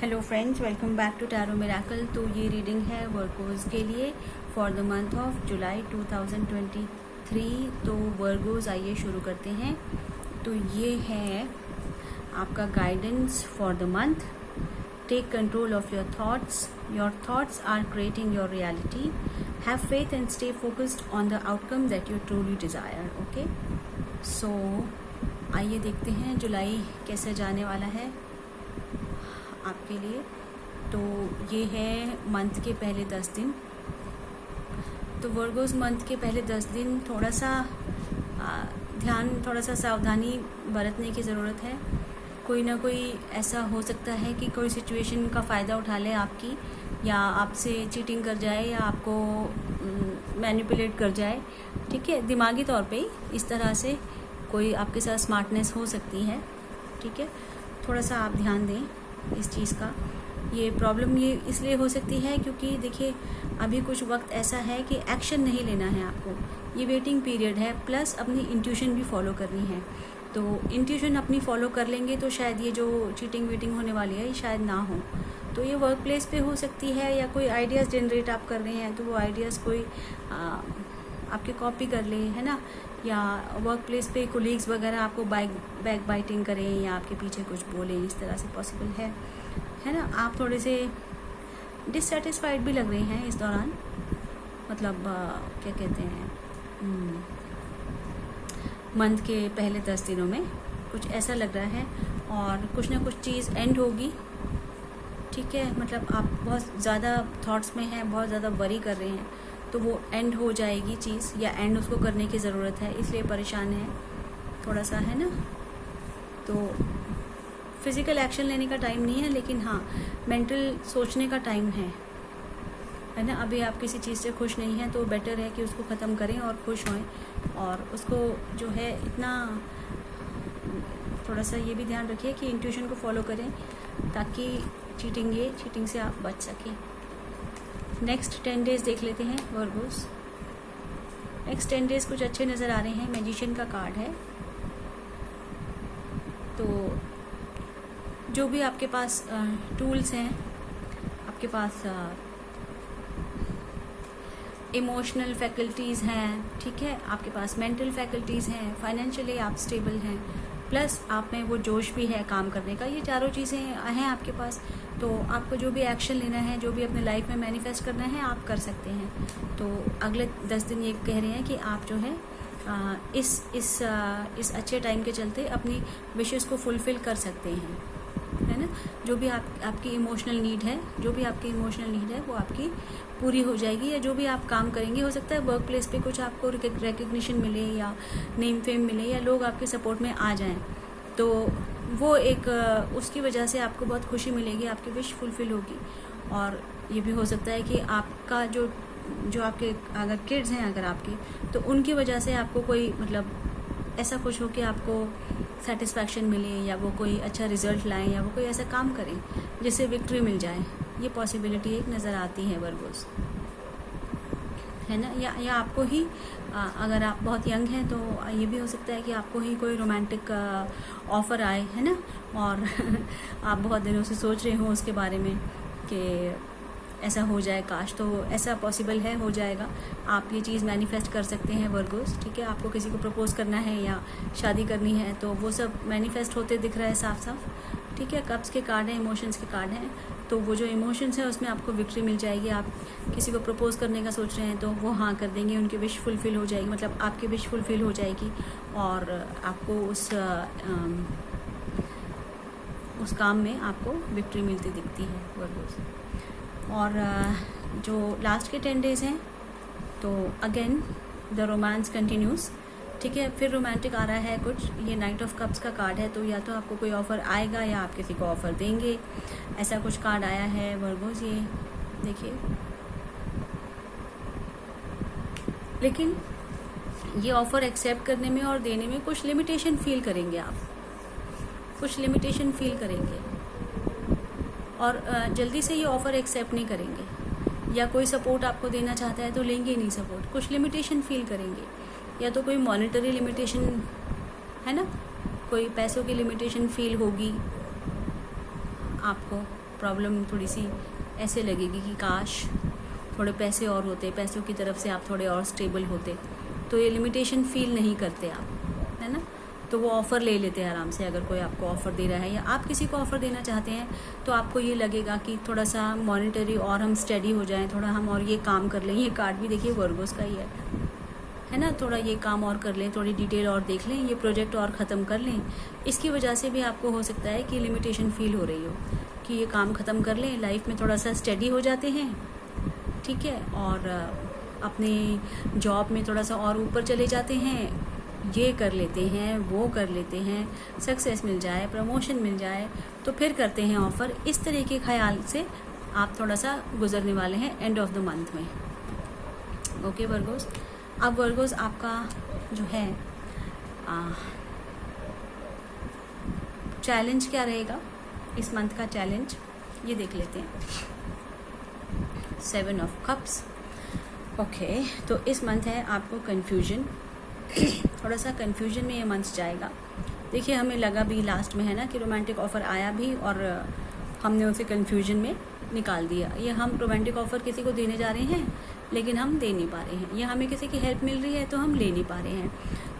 Hello friends, welcome back to tarot miracle. तो ये reading है वर्गोज़ के लिए for the month of July 2023। तो वर्गोज़ आइए शुरू करते हैं। तो ये है आपका guidance for the month. Take control of your thoughts are creating your reality. Have faith and stay focused on the outcome that you truly desire. Okay, so आइए देखते हैं जुलाई कैसे जाने वाला है आपके लिए। तो ये है मंथ के पहले 10 दिन। तो वर्गोज़ मंथ के पहले 10 दिन थोड़ा सा ध्यान, थोड़ा सा सावधानी बरतने की ज़रूरत है। कोई ना कोई ऐसा हो सकता है कि कोई सिचुएशन का फ़ायदा उठा ले आपकी, या आपसे चीटिंग कर जाए, या आपको मैनिपुलेट कर जाए। ठीक है, दिमागी तौर पे इस तरह से कोई आपके साथ स्मार्टनेस हो सकती है। ठीक है, थोड़ा सा आप ध्यान दें इस चीज़ का। ये प्रॉब्लम ये इसलिए हो सकती है क्योंकि देखिए अभी कुछ वक्त ऐसा है कि एक्शन नहीं लेना है आपको। ये वेटिंग पीरियड है, प्लस अपनी इंट्यूशन भी फॉलो करनी है। तो इंट्यूशन अपनी फॉलो कर लेंगे तो शायद ये जो चीटिंग वीटिंग होने वाली है ये शायद ना हो। तो ये वर्क प्लेस पे हो सकती है, या कोई आइडियाज़ जनरेट आप कर रहे हैं तो वो आइडियाज़ कोई आपके कॉपी कर ले, है ना, या वर्क प्लेस पे कोलीग्स वगैरह आपको बैक बाइटिंग करें या आपके पीछे कुछ बोलें, इस तरह से पॉसिबल है ना। आप थोड़े से डिससेटिस्फाइड भी लग रहे हैं इस दौरान, मतलब क्या कहते हैं, मंथ के पहले 10 दिनों में कुछ ऐसा लग रहा है, और कुछ ना कुछ चीज़ एंड होगी। ठीक है, मतलब आप बहुत ज़्यादा थॉट्स में हैं, बहुत ज़्यादा वरी कर रहे हैं, तो वो एंड हो जाएगी चीज़, या एंड उसको करने की ज़रूरत है, इसलिए परेशान है थोड़ा सा, है ना। तो फिज़िकल एक्शन लेने का टाइम नहीं है, लेकिन हाँ मेंटल सोचने का टाइम है ना। अभी आप किसी चीज़ से खुश नहीं हैं तो बेटर है कि उसको ख़त्म करें और खुश होएं, और उसको जो है इतना थोड़ा सा ये भी ध्यान रखिए कि इंट्यूशन को फॉलो करें ताकि चीटिंग से आप बच सकें। नेक्स्ट 10 डेज़ देख लेते हैं वर्गोस। नेक्स्ट 10 डेज़ कुछ अच्छे नज़र आ रहे हैं। मैजिशियन का कार्ड है। तो जो भी आपके पास टूल्स हैं, आपके पास इमोशनल फैकल्टीज़ हैं, ठीक है, आपके पास मेंटल फैकल्टीज़ हैं, फाइनेंशियली आप स्टेबल हैं, प्लस आप में वो जोश भी है काम करने का, ये चारों चीज़ें हैं आपके पास। तो आपको जो भी एक्शन लेना है, जो भी अपने लाइफ में मैनिफेस्ट करना है, आप कर सकते हैं। तो अगले 10 दिन ये कह रहे हैं कि आप जो है इस अच्छे टाइम के चलते अपनी विशेस को फुलफ़िल कर सकते हैं, है ना। जो भी आपकी इमोशनल नीड है, वो आपकी पूरी हो जाएगी। या जो भी आप काम करेंगे, हो सकता है वर्क प्लेस पे कुछ आपको रिकग्निशन मिले, या नेम फेम मिले, या लोग आपके सपोर्ट में आ जाएं, तो वो एक उसकी वजह से आपको बहुत खुशी मिलेगी, आपकी विश फुलफ़िल होगी। और ये भी हो सकता है कि आपका जो आपके अगर किड्स हैं अगर आपके, तो उनकी वजह से आपको कोई मतलब ऐसा कुछ हो कि आपको सेटिस्फैक्शन मिले, या वो कोई अच्छा रिजल्ट लाएं, या वो कोई ऐसा काम करें जिससे विक्ट्री मिल जाए। ये पॉसिबिलिटी एक नज़र आती है वर्गोस, है ना। या आपको ही अगर आप बहुत यंग हैं तो ये भी हो सकता है कि आपको ही कोई रोमांटिक ऑफ़र आए, है ना, और आप बहुत दिनों से सोच रहे हो उसके बारे में कि ऐसा हो जाए काश। तो ऐसा पॉसिबल है, हो जाएगा। आप ये चीज़ मैनिफेस्ट कर सकते हैं वर्गोस। ठीक है, आपको किसी को प्रपोज करना है या शादी करनी है, तो वो सब मैनिफेस्ट होते दिख रहा है साफ साफ। ठीक है, कप्स के कार्ड हैं, इमोशंस के कार्ड हैं। तो वो जो इमोशंस हैं उसमें आपको विक्ट्री मिल जाएगी। आप किसी को प्रपोज करने का सोच रहे हैं तो वो हाँ कर देंगे, उनकी विश फुलफ़िल हो जाएगी, मतलब आपकी विश फुलफ़िल हो जाएगी, और आपको उस काम में आपको विक्ट्री मिलती दिखती है वर्गोस। और जो लास्ट के 10 डेज़ हैं, तो अगेन द रोमांस कंटिन्यूज़। ठीक है, फिर रोमांटिक आ रहा है कुछ। ये नाइट ऑफ कप्स का कार्ड है, तो या तो आपको कोई ऑफ़र आएगा या आप किसी को ऑफ़र देंगे, ऐसा कुछ कार्ड आया है वर्गोस। ये देखिए, लेकिन ये ऑफ़र एक्सेप्ट करने में और देने में कुछ लिमिटेशन फील करेंगे आप, कुछ लिमिटेशन फील करेंगे, और जल्दी से ये ऑफ़र एक्सेप्ट नहीं करेंगे। या कोई सपोर्ट आपको देना चाहता है तो लेंगे नहीं सपोर्ट, कुछ लिमिटेशन फील करेंगे। या तो कोई मॉनेटरी लिमिटेशन, है ना, कोई पैसों की लिमिटेशन फील होगी आपको, प्रॉब्लम थोड़ी सी ऐसे लगेगी कि काश थोड़े पैसे और होते, पैसों की तरफ से आप थोड़े और स्टेबल होते, तो ये लिमिटेशन फील नहीं करते आप, है ना। तो वो ऑफ़र ले लेते हैं आराम से। अगर कोई आपको ऑफ़र दे रहा है या आप किसी को ऑफ़र देना चाहते हैं, तो आपको ये लगेगा कि थोड़ा सा मॉनिटरी और हम स्टडी हो जाएं, थोड़ा हम और ये काम कर लें। ये कार्ड भी देखिए वर्गोस का ही है ना। थोड़ा ये काम और कर लें, थोड़ी डिटेल और देख लें, ये प्रोजेक्ट और ख़त्म कर लें। इसकी वजह से भी आपको हो सकता है कि लिमिटेशन फील हो रही हो कि ये काम ख़त्म कर लें, लाइफ में थोड़ा सा स्टडी हो जाते हैं, ठीक है, और अपने जॉब में थोड़ा सा और ऊपर चले जाते हैं, ये कर लेते हैं, वो कर लेते हैं, सक्सेस मिल जाए, प्रमोशन मिल जाए, तो फिर करते हैं ऑफ़र। इस तरह के ख्याल से आप थोड़ा सा गुजरने वाले हैं एंड ऑफ द मंथ में। Okay Virgo's. अब वर्गोस आपका जो है चैलेंज क्या रहेगा इस मंथ का चैलेंज, ये देख लेते हैं। 7 ऑफ कप्स। ओके, तो इस मंथ है आपको कन्फ्यूजन, थोड़ा सा कन्फ्यूजन में ये मंथ जाएगा। देखिए हमें लगा भी लास्ट में है ना कि रोमांटिक ऑफ़र आया भी और हमने उसे कन्फ्यूजन में निकाल दिया। ये हम रोमांटिक ऑफ़र किसी को देने जा रहे हैं लेकिन हम दे नहीं पा रहे हैं, या हमें किसी की हेल्प मिल रही है तो हम ले नहीं पा रहे हैं।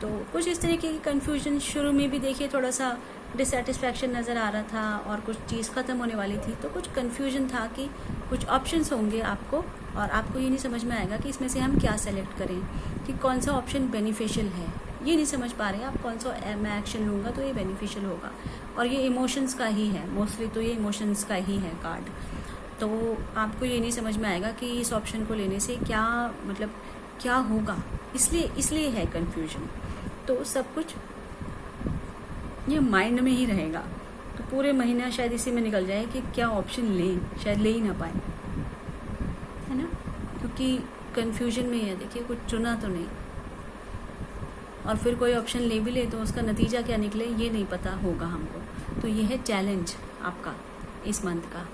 तो कुछ इस तरीके की कन्फ्यूजन शुरू में भी देखिए थोड़ा सा डिससेटिस्फैक्शन नज़र आ रहा था और कुछ चीज़ ख़त्म होने वाली थी, तो कुछ कन्फ्यूजन था कि कुछ ऑप्शंस होंगे आपको और आपको ये नहीं समझ में आएगा कि इसमें से हम क्या सेलेक्ट करें, कि कौन सा ऑप्शन बेनिफिशियल है। ये नहीं समझ पा रहे हैं आप कौन सा मैं एक्शन लूँगा तो ये बेनिफिशियल होगा। और ये इमोशंस का ही है मोस्टली, तो ये इमोशंस का ही है कार्ड। तो आपको ये नहीं समझ में आएगा कि इस ऑप्शन को लेने से क्या मतलब क्या होगा, इसलिए है कन्फ्यूजन। तो सब कुछ ये माइंड में ही रहेगा। तो पूरे महीना शायद इसी में निकल जाए कि क्या ऑप्शन लें, शायद ले ही ना पाए, है ना, क्योंकि कन्फ्यूजन में है। देखिए कुछ चुना तो नहीं, और फिर कोई ऑप्शन ले भी ले तो उसका नतीजा क्या निकले ये नहीं पता होगा हमको। तो ये है चैलेंज आपका इस मंथ का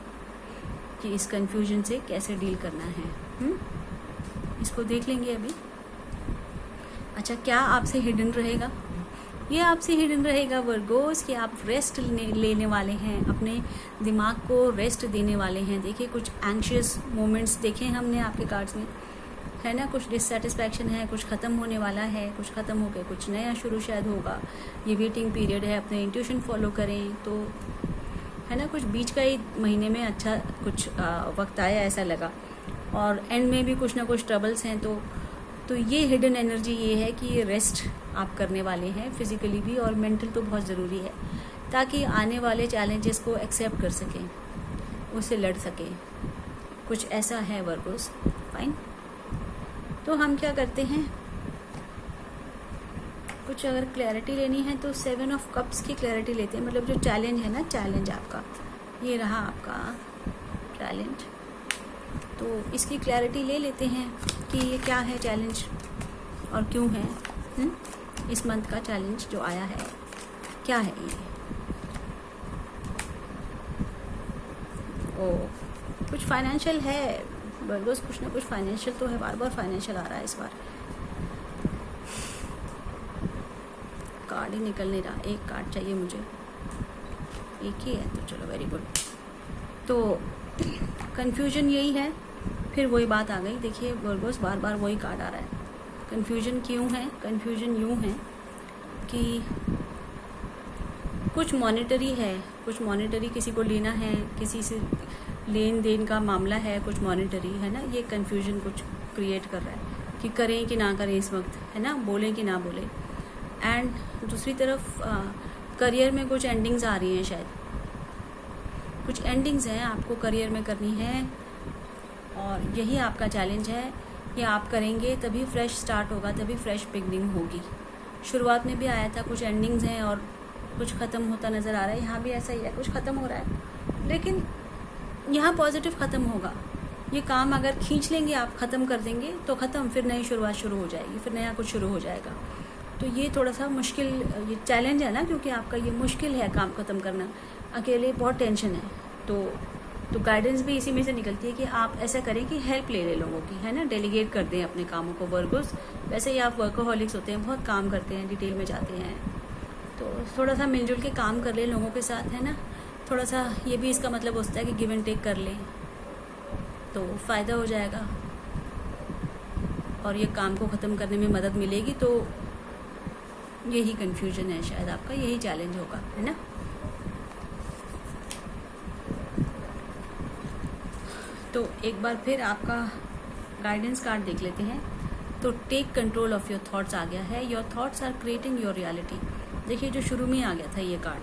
कि इस कन्फ्यूजन से कैसे डील करना है। इसको देख लेंगे अभी। अच्छा, क्या आपसे हिडन रहेगा? ये आपसे हिडन रहेगा वर्गोस कि आप रेस्ट लेने वाले हैं, अपने दिमाग को रेस्ट देने वाले हैं। देखिए कुछ एंग्शियस मोमेंट्स देखे हमने आपके कार्ड्स में, है ना। कुछ डिससेटिस्फैक्शन है, कुछ ख़त्म होने वाला है, कुछ ख़त्म हो गया, कुछ नया शुरू शायद होगा। ये वेटिंग पीरियड है, अपने इंट्यूशन फॉलो करें तो, है ना। कुछ बीच का ही महीने में अच्छा कुछ वक्त आया ऐसा लगा, और एंड में भी कुछ ना कुछ ट्रबल्स हैं। तो ये हिडन एनर्जी ये है कि ये रेस्ट आप करने वाले हैं, फिजिकली भी और मेंटल तो बहुत ज़रूरी है, ताकि आने वाले चैलेंजेस को एक्सेप्ट कर सकें, उससे लड़ सकें। कुछ ऐसा है वर्गोस। फाइन, तो हम क्या करते हैं, कुछ अगर क्लैरिटी लेनी है तो 7 ऑफ कप्स की क्लैरिटी लेते हैं। मतलब जो चैलेंज है ना, चैलेंज आपका ये रहा, आपका चैलेंज। तो इसकी क्लैरिटी ले लेते हैं कि ये क्या है चैलेंज और क्यों है। इस मंथ का चैलेंज जो आया है क्या है ये। कुछ फाइनेंशियल है बस, कुछ ना कुछ फाइनेंशियल तो है, बार बार फाइनेंशियल आ रहा है इस बार। कार्ड ही निकल नहीं रहा, एक कार्ड चाहिए मुझे, एक ही है तो चलो वेरी गुड। तो कंफ्यूजन यही है, फिर वही बात आ गई। देखिए वर्गोस बार बार वही कार्ड आ रहा है। कंफ्यूजन क्यों है? कंफ्यूजन यूँ है कि कुछ मॉनिटरी है, कुछ मॉनिटरी किसी को लेना है, किसी से लेन देन का मामला है, कुछ मॉनिटरी है ना। ये कंफ्यूजन कुछ क्रिएट कर रहा है कि करें कि ना करें इस वक्त, है ना, बोलें कि ना बोलें। एंड दूसरी तरफ करियर में कुछ एंडिंग्स आ रही हैं, शायद कुछ एंडिंग्स हैं आपको करियर में करनी है, और यही आपका चैलेंज है। ये आप करेंगे तभी फ्रेश स्टार्ट होगा, तभी फ्रेश बिगनिंग होगी। शुरुआत में भी आया था, कुछ एंडिंग्स हैं और कुछ ख़त्म होता नज़र आ रहा है। यहाँ भी ऐसा ही है, कुछ ख़त्म हो रहा है, लेकिन यहाँ पॉजिटिव ख़त्म होगा। ये काम अगर खींच लेंगे आप, ख़त्म कर देंगे तो ख़त्म, फिर नई शुरुआत शुरू हो जाएगी, फिर नया कुछ शुरू हो जाएगा। तो ये थोड़ा सा मुश्किल ये चैलेंज है ना, क्योंकि आपका ये मुश्किल है काम ख़त्म करना, अकेले बहुत टेंशन है। तो गाइडेंस भी इसी में से निकलती है कि आप ऐसा करें कि हेल्प ले ले लोगों की, है ना, डेलीगेट कर दें अपने कामों को। वर्गोस वैसे ही आप वर्कोहॉलिक्स होते हैं, बहुत काम करते हैं, डिटेल में जाते हैं, तो थोड़ा सा मिलजुल के काम कर ले लोगों के साथ, है ना। थोड़ा सा ये भी इसका मतलब होता है कि गिव एंड टेक कर लें तो फ़ायदा हो जाएगा और ये काम को ख़त्म करने में मदद मिलेगी। तो यही कन्फ्यूजन है शायद आपका, यही चैलेंज होगा, है ना। तो एक बार फिर आपका गाइडेंस कार्ड देख लेते हैं। तो take control of your thoughts आ गया है। Your thoughts are creating your reality. देखिए जो शुरू में आ गया था ये कार्ड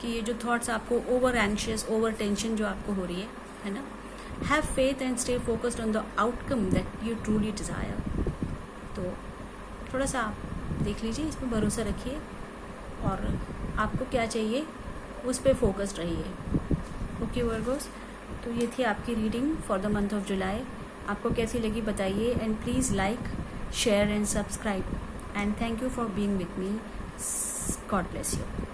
कि ये जो थॉट्स आपको ओवर एंशियस, ओवर टेंशन जो आपको हो रही है ना, have faith and stay focused on the outcome that you truly desire. तो थोड़ा सा आप देख लीजिए, इस पर भरोसा रखिए और आपको क्या चाहिए उस पर फोकस्ड रहिए। ओके वर्गोस, तो ये थी आपकी reading for the month of जुलाई। आपको कैसी लगी बताइए and please like, share and subscribe and thank you for being with me. God bless you.